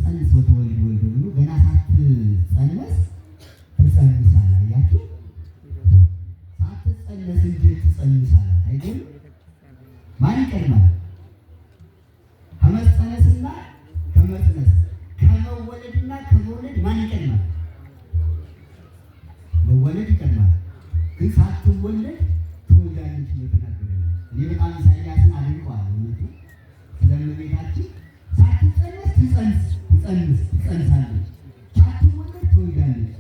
ሳትጸንስ ወተወልድ ወልድ ብሎ ገና ሳትጸነስ ትጸንሳለህ። አያችሁ? ሳትጸነስ እንዴት ትጸንሳለህ? አይደል? ማን ይቀድማል? ከመጸነስና ከመጽነስ ከመወለድና ከመውለድ ማን ይቀድማል? መወለድ ይቀድማል። ግን ሳትወለድ ትወልዳለች ነው የተናገረው። እኔ በጣም ኢሳይያስን አድንቀዋለሁ። እውነቱ ስለእመቤታችን ሳትጸነስ ትጸንሳለች፣ ሳትወለድ ትወልዳለች።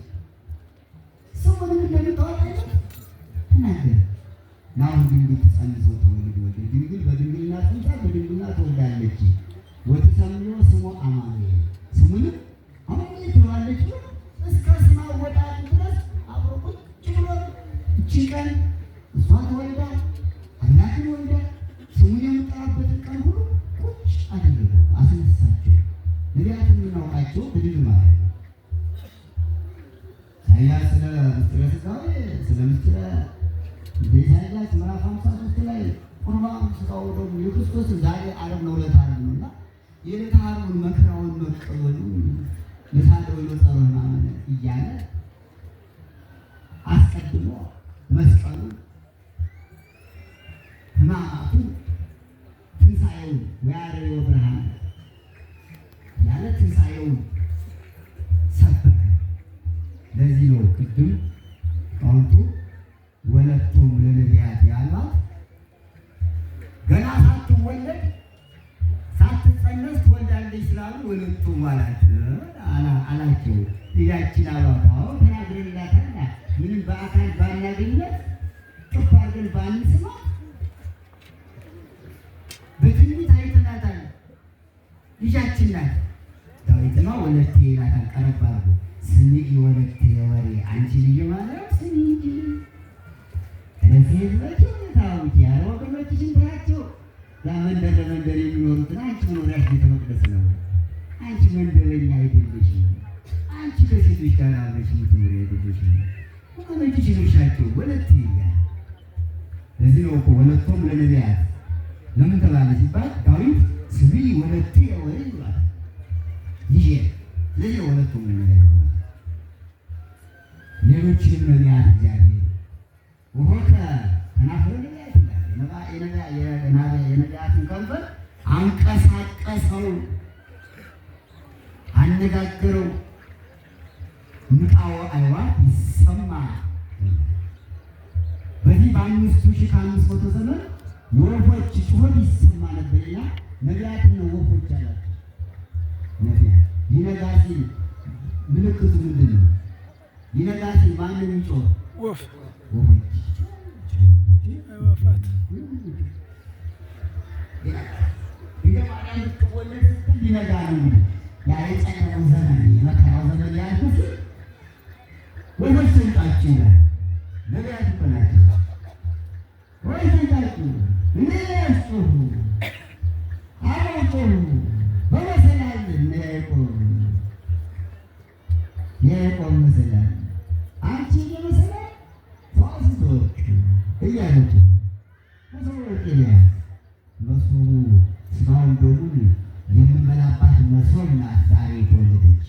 ስሙንም እንደምታወጣለች ተናገረ። ናሁ ድንግል ትጸንስ ወትወልድ ወልደ ድንግል በድንግልና ጸንሳ በድንግልና ትወልዳለች። ወትሰምዮ ስሙ አማኑኤል ስሙንም አማኑኤል ትለዋለች። እስከ ስማ ወጣት ድረስ አብሮ ቁጭ ብሎ እችን ቀን እሷ ተወልዳ አምላክን ወልዳ ስሙን የምጠራበትን ቀን ሁሉ ቁጭ አደረጉ፣ አስነሳቸው። ነቢያትን የምናውቃቸው በድንግል ማርያም ነው። ኢሳይያስ ስለ ምስጢረ ሥጋዌ ስለ ምስጢረ በኢሳይያስ ምዕራፍ 53 ላይ ቁርባን ሥጋው ደግሞ የክርስቶስ ዛሬ ዓርብ ነው፣ ዕለተ ዓርብ ነው እና የዕለተ ዓርቡን መከራውን መቀበሉን ለሳደው የጸሎና እያለ አስቀድሞ መስቀሉ ሕማማቱን ትንሣኤውን ወያሬዮ ብርሃን ያለ ትንሣኤውን ሰበከ። ለዚህ ነው ቅድም ቃውንቱ ወለቶም ለነቢያት ያሏት ገና ሳትወለድ ሳትጸነስ ትወልዳለች ስላሉ ወለቶም አላቸው። ልጃችን አባባው ተናግረንላታል። ምንም በአካል ባናገኛት ቅፍ አድርገን ባንስማት በትንቢት አይተናታል። ልጃችን ናት። ዳዊትማ ወለቴ ይላታል። ቀረብ አድርጎ ስምዒ ወለቴ ወሬ አንቺ ልጅ ማለት ስሚ እንጂ ስለዚህ ታውቂ ያለ ወገኖችሽን ታያቸው። ያ መንደር ለመንደር የሚኖሩትን አንቺ መኖሪያሽ ቤተ መቅደስ ነው። አንቺ መንደረኛ አይደለሽም። አንቺ ከሴቶች ጋር አብረሽ የምትኖሪ አይደለሽም። ወገኖችሽን እርሻቸው ወለቴ ይላል። ለዚህ ነው እኮ ወለቶም ለነቢያት ለምን ተባለ ሲባል ዳዊት ስምዒ ወለቴ ወሬ ይላል። ይሄ ለዚህ ወለቶም ለነቢያት ሌሎችንም ነቢያት እግዚአብሔር ወሆከ ከናፍረ ነቢያት ይላል። የነቢያትን ከንፈር አንቀሳቀሰው፣ አነጋገረው። ንቃወ አዕዋፍ ይሰማ። በዚህ በ5500 ዘመን የወፎች ጩኸት ይሰማ ነበርና ነቢያትን ነው ወፎች አላቸው። ነቢያት ይነጋ ሲል ምልክቱ ምንድን ነው? ይነጋ ሲል ማንም ይጮህ ወፎች አይወፋት ማርያም ልትወለድ ስትል ሊነጋ ነው። ያ የጨለመው ዘመን የመከራው ዘመን ያልኩት ወፎች ሰምጣችሁ ይላል። ነቢያት እኮ ናቸው። ወይ ሰምጣችሁ እንዳያስጮሁ አላጮሁ በመሰላል የያዕቆብ መሰላል አንቺ የመሰላል ፋሲቶች እያለች መሶበወርቅ ኤልያስ መሶቡ ስጋውን ደሙን የምንበላባት መሶብ ናት ዛሬ የተወለደች።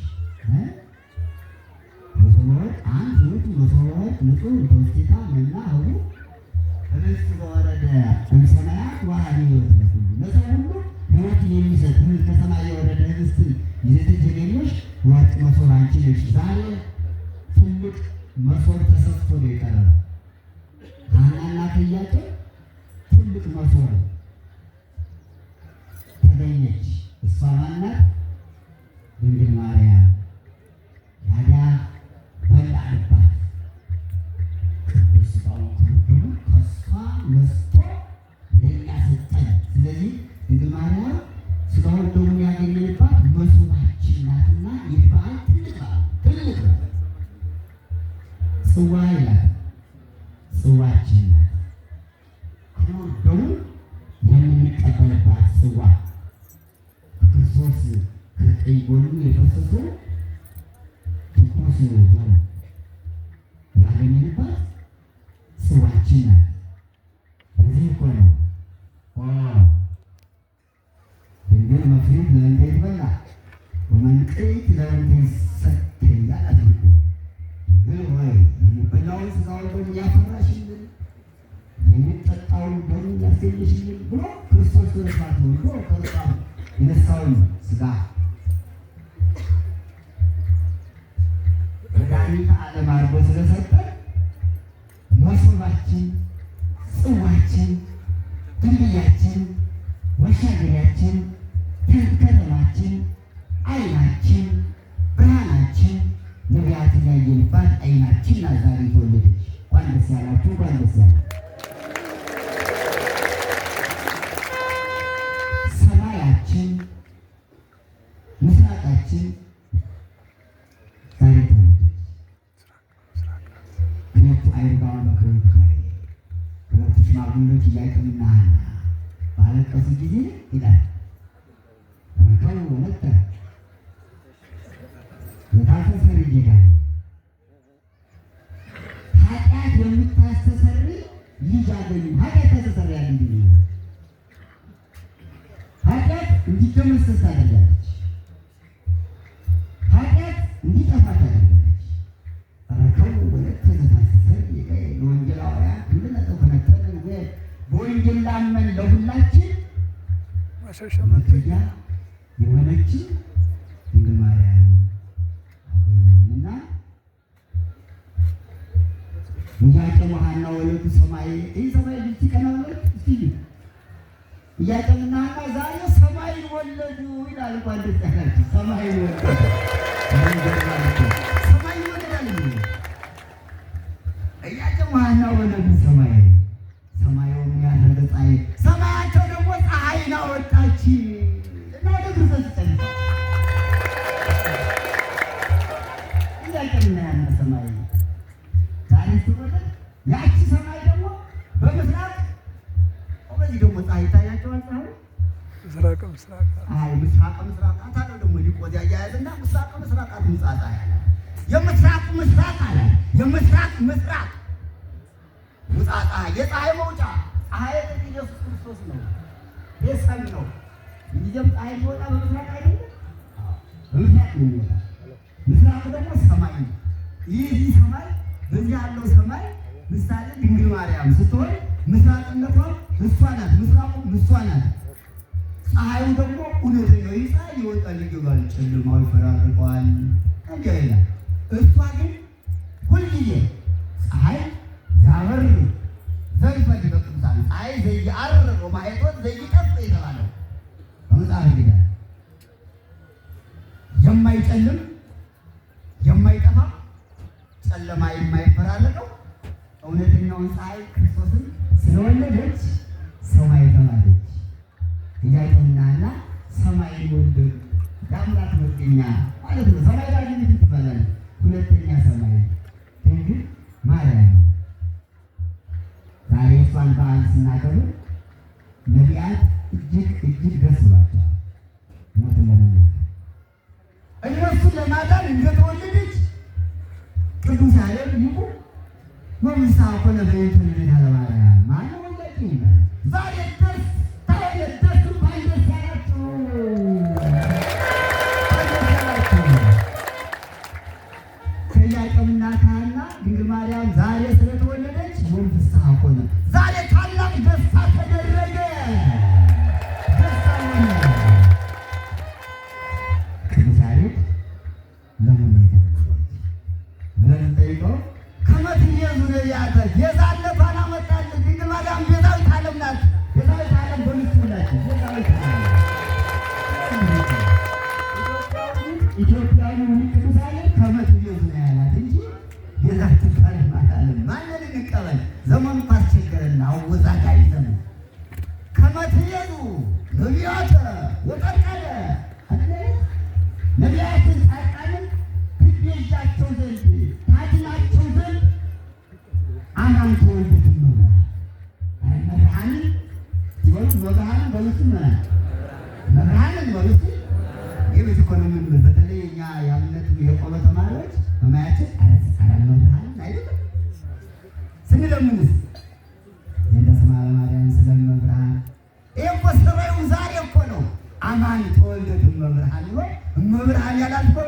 መሶበወርቅ አንድ ሕይወቱ መሶበወርቅ ንጹሕ በውስቴታ መና ህቡ ከመስክ በወረደ እምሰማያት ዋሃቢ ሕይወት ለኩሉ ለሰው ሁሉ ሕይወትን የሚሰጥ ከሰማይ የወረደ ህብስትን ይዘትጀገኞች ወርቅ መሶብ አንቺ ነሽ። ዛሬ ትልቅ መሶብ ተሰፍቶ ነው የቀረበ። ሐናና ኢያቄም ትልቅ መሶብ ተገኘች። እሷ ማናት? ድንግል ማርያም። ታዲያ በላንባት ቅዱስ ሥጋውን ክቡር ከእሷ ነስቶ ለእኛ ሰጠን። ስለዚህ ድንግል ማርያም ሥጋውን ደሙን ያገኘንባት መሶባችን ናትና ይህ በዓል ትልቅ ነው። ጽዋ ይላል። ጽዋችን ናት። ክቡር ደሙን የምንቀበልባት ጽዋ ክርስቶስ ከቀኝ ጎኑ የፈሰሰው ትኩስ ደም ያገኘንባት ጽዋችን ናት። በዚህ እኮ ነው ድንግል መፍሬት ለእንተ ይትበላ ወመንክር የሰውን ስጋ መድኃኒተ ዓለም አድርጎ ስለሰጠን መሶባችን፣ ጽዋችን፣ ድልድያችን፣ መሻገሪያችን፣ ከተማችን፣ ዓይናችን፣ ብርሃናችን፣ ነቢያትን ያየንባት ዓይናችን ናት ዛሬ የተወለደች። እንኳን ደስ ያላችሁ፣ እንኳን ደስ ያላችሁ። ሰማያችን፣ ምስራቃችን ዛሬ ተወለደች። ሁለቱ አይሁዳውያን በክረምቱ ሁለቱ ሽማግሌዎች ኢያቄምና ሐና ባለቀሱ ጊዜ ይላል ተመከሩ ወለተ የታሰሰሪ ጌታ ኃጢአት የምታስተሰሪ ልጅ አገኙ። ኃጢአት ታስተሰርያለች እንዲህ ኃጢአት እንዲደመሰስ ታደርጋለች። ኃጢአት እንዲጠፋ ታደርጋለች። ተመከሩ ወለተ የታሰሰሪ ለወንጌላውያን እንደነጠው ከነተነ በወንጌል ላመን ለሁላችን መሸሸመያ የሆነችን ድንግል ማርያም አቆየንና ኢያቄም ወሐና ወለዱ ሰማይ ይህ ሰማይ ልጅ ከናወት እስቲ ኢያቄምና ሐና ዛሬ ሰማይ ወለዱ ይላል። እንኳን ደስ ያላችሁ። ሰማይ ወለዱ ሰማይ ወለዳል። ኢያቄም ወሐና ወለዱ ሰማይ ሰማዩን ያደረገ ፀሐይ ሰማያቸው ደግሞ ፀሐይን አወጣች እና ወደ ክርስቶስ ተጠጋ። ኢያቄምና ሐና ሰማይ ዛሬ ስትወጣ ያቺ ሰማይ ደግሞ በምስራቅ በዚህ ደግሞ ፀሐይ ታያቸዋል። ፀሐይ ምስራቅ አታለው ደግሞ ሊቆዝ ያያያዝና ምስራቅ ምስራቃት ምጻታ ያለ የምስራቅ ምስራቅ አለ የምስራቅ ምስራቅ ውጣጣ የፀሐይ መውጫ ፀሐይ ኢየሱስ ክርስቶስ ነው። የሰም ነው እንዲም ፀሐይ መውጫ በምስራቅ አይደለም፣ በምስራቅ ነው የሚወጣ። ምስራቅ ደግሞ ሰማይ ነው። ይህ ሰማይ በዚህ ያለው ሰማይ ምሳሌ ድንግል ማርያም ስትሆን ምስራቅነቷ እሷ ናት፣ ምስራቁ እሷ ናት። ፀሐዩ ደግሞ እውነተኛው ፀሐይ ይወጣል ይገባል፣ ጨለማው ይፈራርቀዋል እንዲያ ይላል። እሷ ግን ሁልጊዜ ፀሐይ ያበር ዘልፈት በቅዱሳን ፀሐይ ዘይዓርር ወማየቶት ዘይጠፍ የተባለው በመጽሐፍ ይላል። የማይጨልም የማይጠፋ ጨለማ የማይፈራረቀው እውነተኛውን ፀሐይ ክርስቶስን ስለወለደች ሰማይ ተባለች። ኢያቄምና ሐና ሰማይ ወለዱ። የአምላክ መገኛ ማለት ነው። ሰማይ ላይ ምን ትባላል? ሁለተኛ ሰማይ ድንግል ማርያም። ዛሬ እሷን በዓል ስናከብር ነቢያት እጅግ ደስ ብሏቸዋል። ሞትን ለመናገር እነሱን ለማዳን እንደተወለደች ቅዱስ ያሬድ ይቁ ወምሳ ኮነ በቤቱ ለቤተ ማርያም ማነው ወለቂ ይላል። ዛሬ ደስ ታየት ደስ ባይደስ ያላችሁ ከኢያቄምና ከሐና ድንግል ማርያም ዛሬ ስለተወለደች ወምሳ ኮነ ዛሬ ታላቅ ደስታ ተደረገ። ደስታ ሆነ። ቅዱስ ያሬድ ለምን ብለን ጠይቀው ከመትየዙ ነቢያት የዛለቷን አመጣልን። ድንግል ማርያም ቤዛዊተ ዓለም ናት። ቤዛዊተ ዓለም በምስሉ ናቸው። ቤዛዊተ ዓለም ኢትዮጵያዊ ቅዱስ ያሬድ ከመትየዙ ነው ያላት እንጂ ቤዛዊተ ዓለም አላለም። ማንን እንቀበል? ዘመኑ ካስቸገረና አወዛጋቢ ዘመን ከመትየዙ ነቢያት ወቀርቀለ ነቢያትን ጻድቃንን ትቤዣቸው ዘንድ ታድናቸው ዘንድ አማን ተወልደት መብርሃንን ሲወልድ መብርሃንን በምስሉ መናል መብርሃንን በምስሉ የቤት ኢኮኖሚን በተለይ እኛ የአብነት የቆሎ ተማሪዎች መማያችን አረስካራል መብርሃንን አይደለም ስንለምንስ እንደ ስማ ለማርያም ስለመብርሃን ይሄ እኮ ሰማዩ ዛሬ እኮ ነው። አማን ተወልደት መብርሃን ነው መብርሃን ያላልከው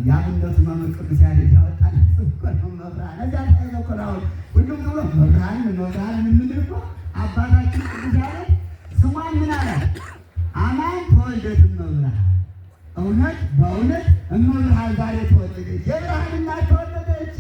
የአብነቱ መምህር ቅዱስ ያሬድ ያወጣል እኮ ነው መብርሃን እዚያ ታይለው ነው ሁሉም ብሎ መብርሃን የምንል እኮ አባታችን ቅዱስ ያሬድ ስሟን ምን አለ? አማን ተወልደ እውነት በእውነት እመብርሃን ዛሬ ተወለደች። የብርሃን እናት ተወለደች።